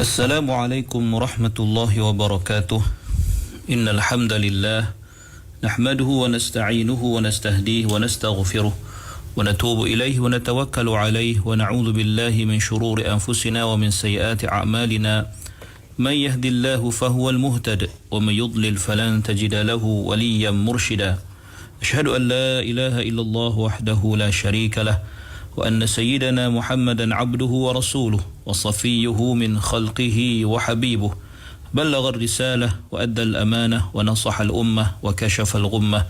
السلام عليكم ورحمة الله وبركاته إن الحمد لله نحمده ونستعينه ونستهديه ونستغفره ونتوب إليه ونتوكل عليه ونعوذ بالله من شرور أنفسنا ومن سيئات أعمالنا من يهد الله فهو المهتد ومن يضلل فلن تجد له وليا مرشدا أشهد أن لا إله إلا الله وحده لا شريك له وأن سيدنا محمدا عبده ورسوله وصفيه من خلقه وحبيبه بلغ الرسالة وأدى الأمانة ونصح الأمة وكشف الغمة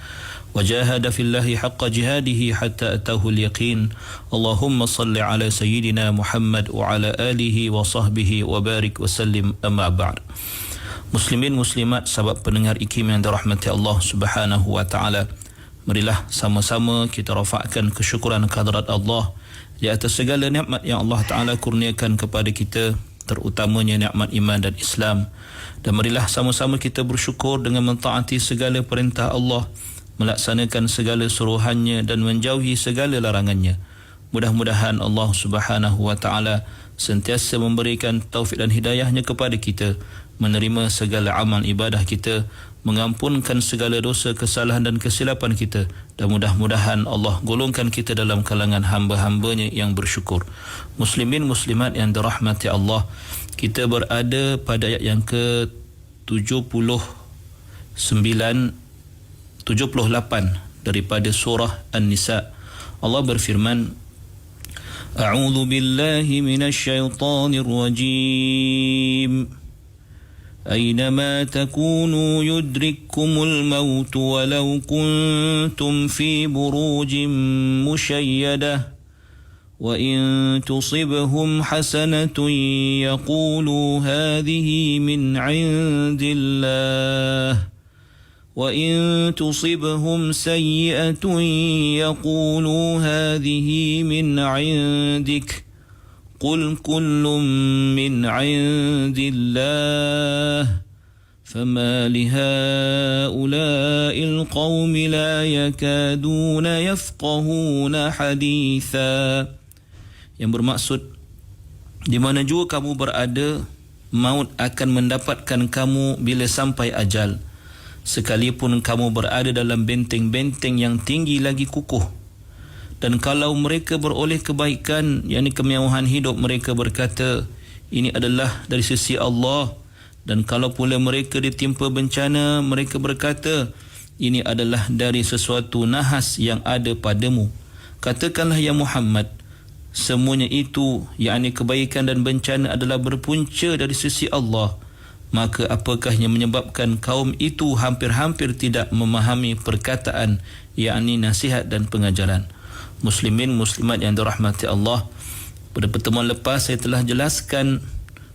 وجاهد في الله حق جهاده حتى أتاه اليقين اللهم صل على سيدنا محمد وعلى آله وصحبه وبارك وسلم أما بعد. Muslimin muslimat, sahabat pendengar IKIM yang dirahmati Allah Subhanahu wa taala, marilah sama-sama kita rafakkan kesyukuran kehadrat Allah di atas segala nikmat yang Allah Taala kurniakan kepada kita, terutamanya nikmat iman dan Islam. Dan marilah sama-sama kita bersyukur dengan mentaati segala perintah Allah, melaksanakan segala suruhannya dan menjauhi segala larangannya. Mudah-mudahan Allah Subhanahu wa taala sentiasa memberikan taufik dan hidayahnya kepada kita, menerima segala amal ibadah kita, mengampunkan segala dosa, kesalahan dan kesilapan kita, dan mudah-mudahan Allah golongkan kita dalam kalangan hamba-hambanya yang bersyukur. Muslimin muslimat yang dirahmati Allah, kita berada pada ayat yang ke-78 daripada surah An-Nisa. Allah berfirman, A'udzu billahi minasyaitonir rajim. أينما تكونوا يدرككم الموت ولو كنتم في بروج مشيدة وإن تصبهم حسنة يقولوا هذه من عند الله وإن تصبهم سيئة يقولوا هذه من عندك قل كل من عند الله فما لهؤلاء القوم لا يكادون يفقهون حديثا. Yang bermaksud, di mana juga kamu berada, maut akan mendapatkan kamu bila sampai ajal, sekalipun kamu berada dalam benteng-benteng yang tinggi lagi kukuh. Dan kalau mereka beroleh kebaikan, yakni kemewahan hidup, mereka berkata ini adalah dari sisi Allah. Dan kalau pula mereka ditimpa bencana, mereka berkata ini adalah dari sesuatu nahas yang ada padamu. Katakanlah ya Muhammad, semuanya itu, yakni kebaikan dan bencana, adalah berpunca dari sisi Allah. Maka apakah yang menyebabkan kaum itu hampir-hampir tidak memahami perkataan, yakni nasihat dan pengajaran. Muslimin muslimat yang dirahmati Allah, pada pertemuan lepas saya telah jelaskan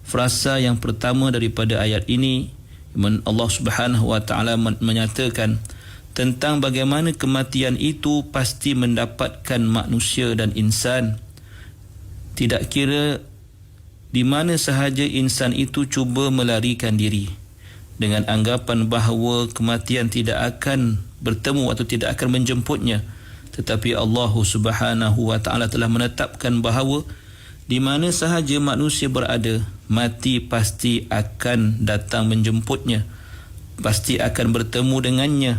frasa yang pertama daripada ayat ini. Allah Subhanahu wa taala menyatakan tentang bagaimana kematian itu pasti mendapatkan manusia dan insan. Tidak kira di mana sahaja insan itu cuba melarikan diri dengan anggapan bahawa kematian tidak akan bertemu atau tidak akan menjemputnya. Tetapi Allah Subhanahu wa taala telah menetapkan bahawa di mana sahaja manusia berada, mati pasti akan datang menjemputnya, pasti akan bertemu dengannya,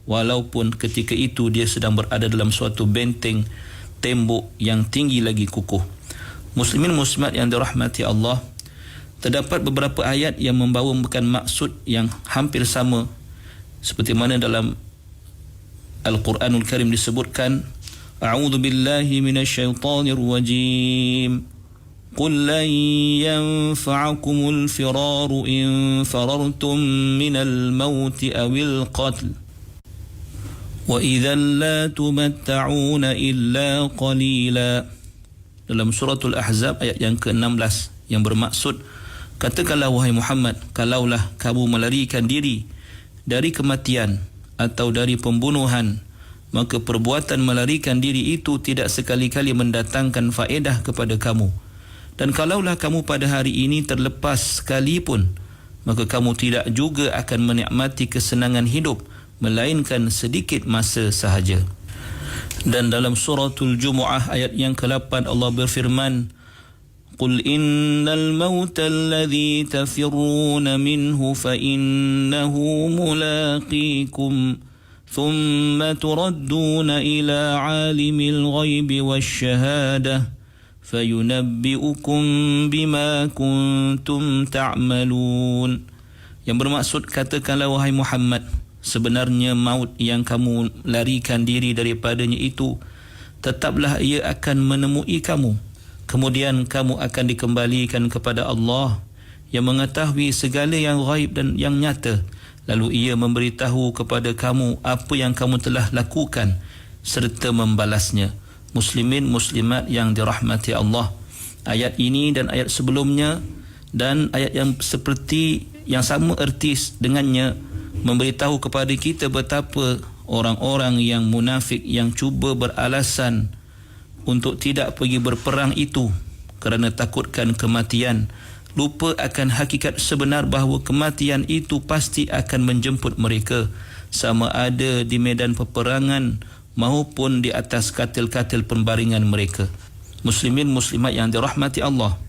walaupun ketika itu dia sedang berada dalam suatu benteng tembok yang tinggi lagi kukuh. Muslimin muslimat yang dirahmati Allah, terdapat beberapa ayat yang membawa bukan maksud yang hampir sama, seperti mana dalam Al-Quranul Karim disebutkan, A'udzu billahi minasyaitonir rajim. Qul lan yanfa'akumul firaru in farartum minal mauti awil qatl wa idhan la tumatta'una illa qalila. Dalam suratul Ahzab ayat yang ke-16, yang bermaksud, katakanlah wahai Muhammad, kalaulah kamu melarikan diri dari kematian atau dari pembunuhan, maka perbuatan melarikan diri itu tidak sekali-kali mendatangkan faedah kepada kamu. Dan kalaulah kamu pada hari ini terlepas sekalipun, maka kamu tidak juga akan menikmati kesenangan hidup, melainkan sedikit masa sahaja. Dan dalam suratul Jumu'ah ayat yang ke-8 Allah berfirman, قل إن الموت الذي تفرون منه فإنه ملاقيكم ثم تردون إلى عالم الغيب والشهادة فينبئكم بما كنتم تعملون. Yang bermaksud, katakanlah wahai Muhammad, sebenarnya maut yang kamu larikan diri daripadanya itu tetaplah ia akan menemui kamu. Kemudian kamu akan dikembalikan kepada Allah yang mengetahui segala yang ghaib dan yang nyata. Lalu ia memberitahu kepada kamu apa yang kamu telah lakukan serta membalasnya. Muslimin muslimat yang dirahmati Allah, ayat ini dan ayat sebelumnya dan ayat yang seperti yang sama erti dengannya memberitahu kepada kita betapa orang-orang yang munafik yang cuba beralasan untuk tidak pergi berperang itu kerana takutkan kematian, lupa akan hakikat sebenar bahawa kematian itu pasti akan menjemput mereka, sama ada di medan peperangan maupun di atas katil-katil pembaringan mereka. Muslimin muslimat yang dirahmati Allah.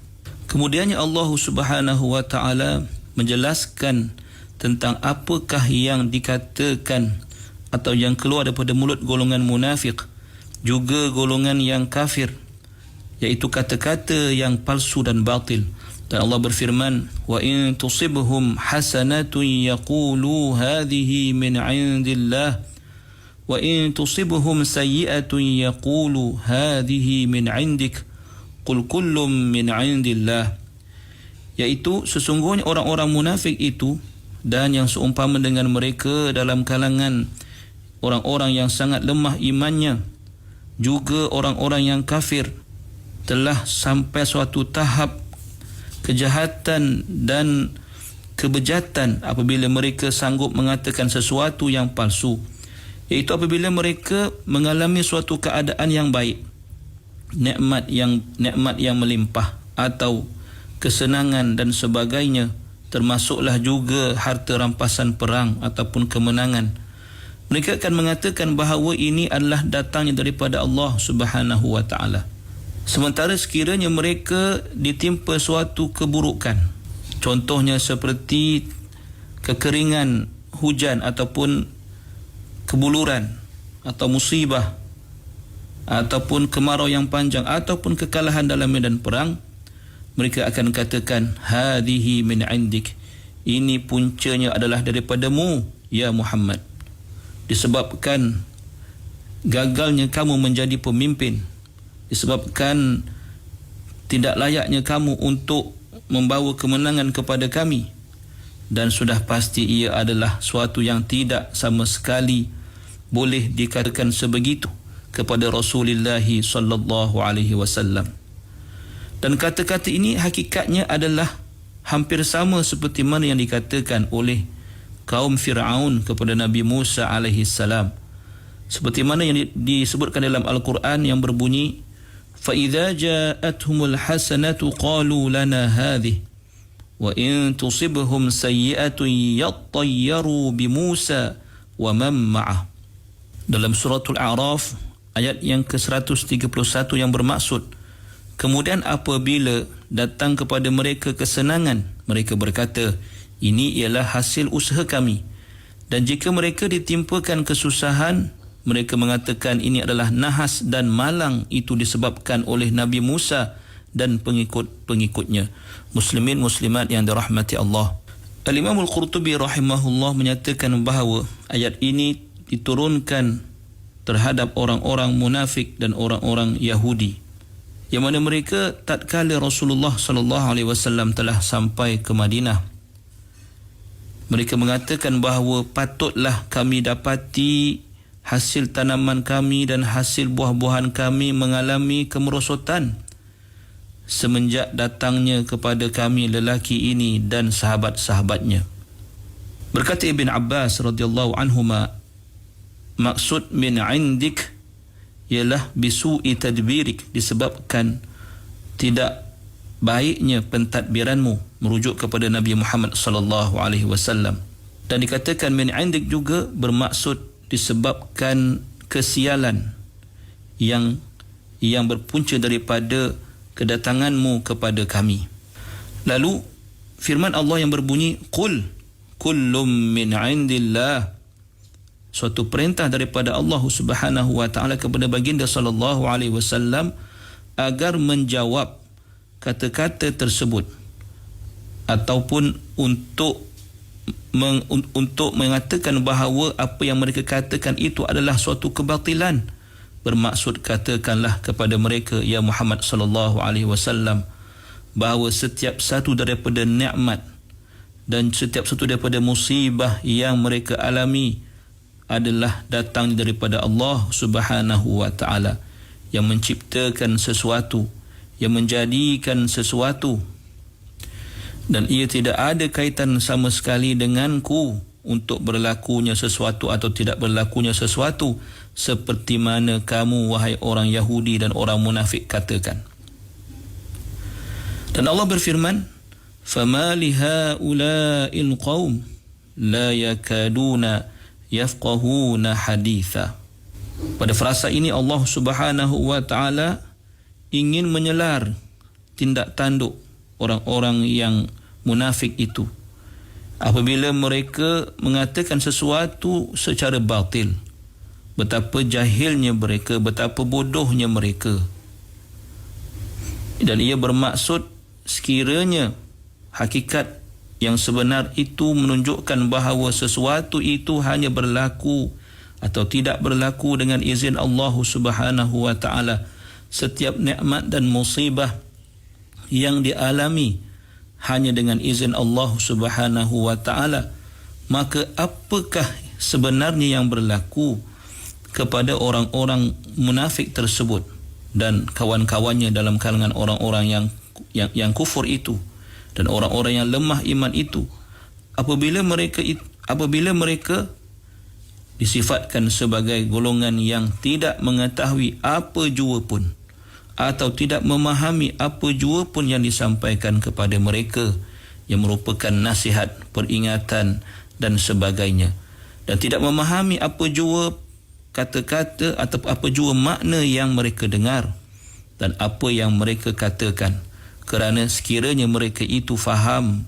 Kemudiannya Allah Subhanahu wa taala menjelaskan tentang apakah yang dikatakan atau yang keluar daripada mulut golongan munafik, juga golongan yang kafir, iaitu kata-kata yang palsu dan batil. Dan Allah berfirman, wa in tusibhum hasanatun yaqulu hadhihi min 'indillah wa in tusibhum sayyi'atun yaqulu hadhihi min 'indik qul kullum min 'indillah. Iaitu sesungguhnya orang-orang munafik itu dan yang seumpama dengan mereka dalam kalangan orang-orang yang sangat lemah imannya, juga orang-orang yang kafir, telah sampai suatu tahap kejahatan dan kebejatan apabila mereka sanggup mengatakan sesuatu yang palsu, iaitu apabila mereka mengalami suatu keadaan yang baik, nikmat yang melimpah atau kesenangan dan sebagainya, termasuklah juga harta rampasan perang ataupun kemenangan. Mereka akan mengatakan bahawa ini adalah datangnya daripada Allah Subhanahu wa taala. Sementara sekiranya mereka ditimpa suatu keburukan, contohnya seperti kekeringan hujan ataupun kebuluran atau musibah ataupun kemarau yang panjang ataupun kekalahan dalam medan perang, mereka akan katakan hadhihi min indik, ini puncanya adalah daripadamu ya Muhammad, disebabkan gagalnya kamu menjadi pemimpin, disebabkan tidak layaknya kamu untuk membawa kemenangan kepada kami, dan sudah pasti ia adalah suatu yang tidak sama sekali boleh dikatakan sebegitu kepada Rasulullah sallallahu alaihi wasallam. Dan kata-kata ini hakikatnya adalah hampir sama seperti mana yang dikatakan oleh kaum Fir'aun kepada Nabi Musa alaihi salam, seperti mana yang disebutkan dalam Al-Quran yang berbunyi, fa idza ja'atuhumul hasanatu qalu lana hadhihi wa in tusibhum sayyi'atun yattayyaru bi Musa wa man ma'ah. Dalam suratul A'raf ayat yang ke-131 yang bermaksud, kemudian apabila datang kepada mereka kesenangan, mereka berkata, ini ialah hasil usaha kami. Dan jika mereka ditimpakan kesusahan, mereka mengatakan ini adalah nahas dan malang, itu disebabkan oleh Nabi Musa dan pengikut-pengikutnya. Muslimin muslimat yang dirahmati Allah. Al-Imam Al-Qurtubi rahimahullah menyatakan bahawa ayat ini diturunkan terhadap orang-orang munafik dan orang-orang Yahudi, yang mana mereka tatkala Rasulullah sallallahu alaihi wasallam telah sampai ke Madinah, mereka mengatakan bahawa patutlah kami dapati hasil tanaman kami dan hasil buah-buahan kami mengalami kemerosotan semenjak datangnya kepada kami lelaki ini dan sahabat-sahabatnya. Berkata Ibn Abbas radhiyallahu anhuma, maksud min indik ialah bisu'i tadbirik, disebabkan tidak baiknya pentadbiranmu, merujuk kepada Nabi Muhammad sallallahu alaihi wasallam. Dan dikatakan min indik juga bermaksud disebabkan kesialan yang berpunca daripada kedatanganmu kepada kami. Lalu firman Allah yang berbunyi, Qul kullum min indillah. Suatu perintah daripada Allah Subhanahu wa taala kepada baginda sallallahu alaihi wasallam agar menjawab kata-kata tersebut ataupun untuk mengatakan bahawa apa yang mereka katakan itu adalah suatu kebatilan. Bermaksud katakanlah kepada mereka, ya Muhammad sallallahu alaihi wasallam, bahawa setiap satu daripada nikmat dan setiap satu daripada musibah yang mereka alami adalah datang daripada Allah Subhanahu wa taala yang menciptakan sesuatu, yang menjadikan sesuatu, dan ia tidak ada kaitan sama sekali denganku untuk berlakunya sesuatu atau tidak berlakunya sesuatu, seperti mana kamu wahai orang Yahudi dan orang munafik katakan. Dan Allah berfirman, فَمَا لِهَؤُلَاءِ الْقَوْمِ لَا يَكَادُونَ يَفْقَهُونَ حَدِيثًا. Pada frasa ini Allah Subhanahu wa taala ingin menyelar tindak tanduk orang-orang yang munafik itu apabila mereka mengatakan sesuatu secara batil. Betapa jahilnya mereka, betapa bodohnya mereka. Dan ia bermaksud sekiranya hakikat yang sebenar itu menunjukkan bahawa sesuatu itu hanya berlaku atau tidak berlaku dengan izin Allah Subhanahu wa taala, setiap nikmat dan musibah yang dialami hanya dengan izin Allah Subhanahu wa taala, maka apakah sebenarnya yang berlaku kepada orang-orang munafik tersebut dan kawan-kawannya dalam kalangan orang-orang yang kufur itu dan orang-orang yang lemah iman itu, apabila mereka disifatkan sebagai golongan yang tidak mengetahui apa jua pun atau tidak memahami apa jua pun yang disampaikan kepada mereka yang merupakan nasihat, peringatan dan sebagainya, dan tidak memahami apa jua kata-kata atau apa jua makna yang mereka dengar dan apa yang mereka katakan. Kerana sekiranya mereka itu faham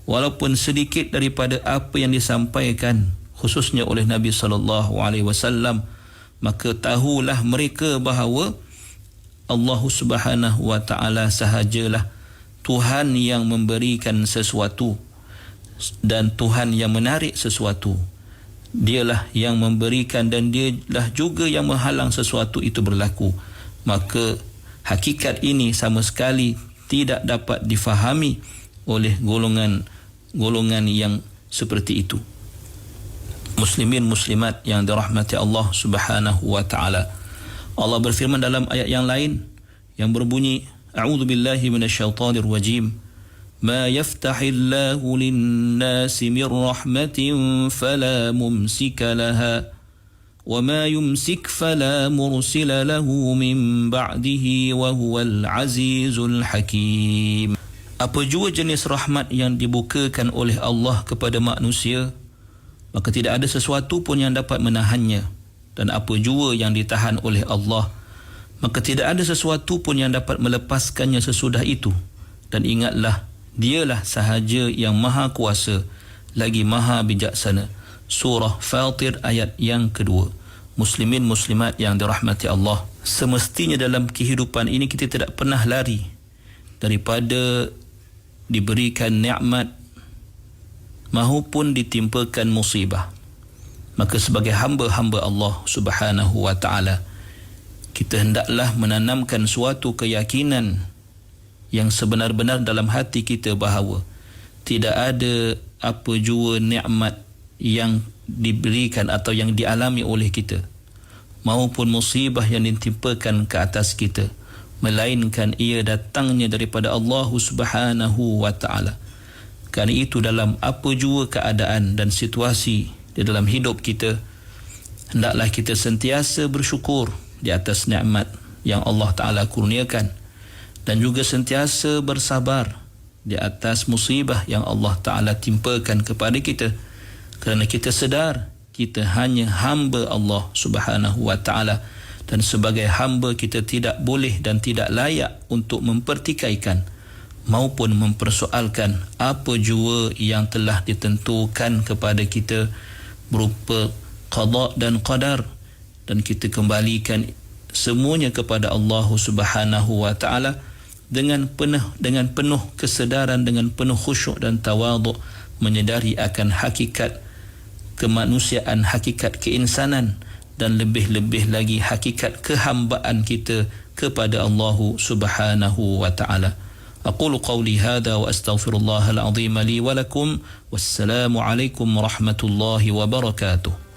walaupun sedikit daripada apa yang disampaikan khususnya oleh Nabi sallallahu alaihi wasallam, maka tahulah mereka bahawa Allah Subhanahu wa taala sahajalah Tuhan yang memberikan sesuatu dan Tuhan yang menarik sesuatu. Dialah yang memberikan dan dialah juga yang menghalang sesuatu itu berlaku. Maka hakikat ini sama sekali tidak dapat difahami oleh golongan yang seperti itu. Muslimin muslimat yang dirahmati Allah Subhanahu wa taala. Allah berfirman dalam ayat yang lain yang berbunyi, A'udzu billahi minasyaitonir rajim. Ma yaftahillahu lin-nasi min rahmatin fala mumsika laha wa ma yumsik fala mursila lahu min ba'dihi wa huwal azizul hakim. Apa jua jenis rahmat yang dibukakan oleh Allah kepada manusia, maka tidak ada sesuatu pun yang dapat menahannya. Dan apa jua yang ditahan oleh Allah, maka tidak ada sesuatu pun yang dapat melepaskannya sesudah itu. Dan ingatlah, dialah sahaja yang maha kuasa lagi maha bijaksana. Surah Fatir ayat yang kedua. Muslimin muslimat yang dirahmati Allah, semestinya dalam kehidupan ini kita tidak pernah lari daripada diberikan nikmat maupun ditimpakan musibah. Maka sebagai hamba-hamba Allah Subhanahu wa taala, kita hendaklah menanamkan suatu keyakinan yang sebenar-benar dalam hati kita bahawa tidak ada apa jua nikmat yang diberikan atau yang dialami oleh kita maupun musibah yang ditimpakan ke atas kita, melainkan ia datangnya daripada Allah Subhanahu wa taala. Kerana itu dalam apa jua keadaan dan situasi di dalam hidup kita, hendaklah kita sentiasa bersyukur di atas nikmat yang Allah Ta'ala kurniakan dan juga sentiasa bersabar di atas musibah yang Allah Ta'ala timpakan kepada kita, kerana kita sedar kita hanya hamba Allah Subhanahu wa Ta'ala dan sebagai hamba kita tidak boleh dan tidak layak untuk mempertikaikan maupun mempersoalkan apa jua yang telah ditentukan kepada kita berupa qada dan qadar, dan kita kembalikan semuanya kepada Allah Subhanahu wa taala dengan penuh kesedaran, dengan penuh khusyuk dan tawaduk, menyedari akan hakikat kemanusiaan, hakikat keinsanan, dan lebih-lebih lagi hakikat kehambaan kita kepada Allah Subhanahu wa taala. Aqulu qawli hadha wa astaghfirullahal azim li wa lakum. Wassalamu alaikum warahmatullahi wabarakatuh.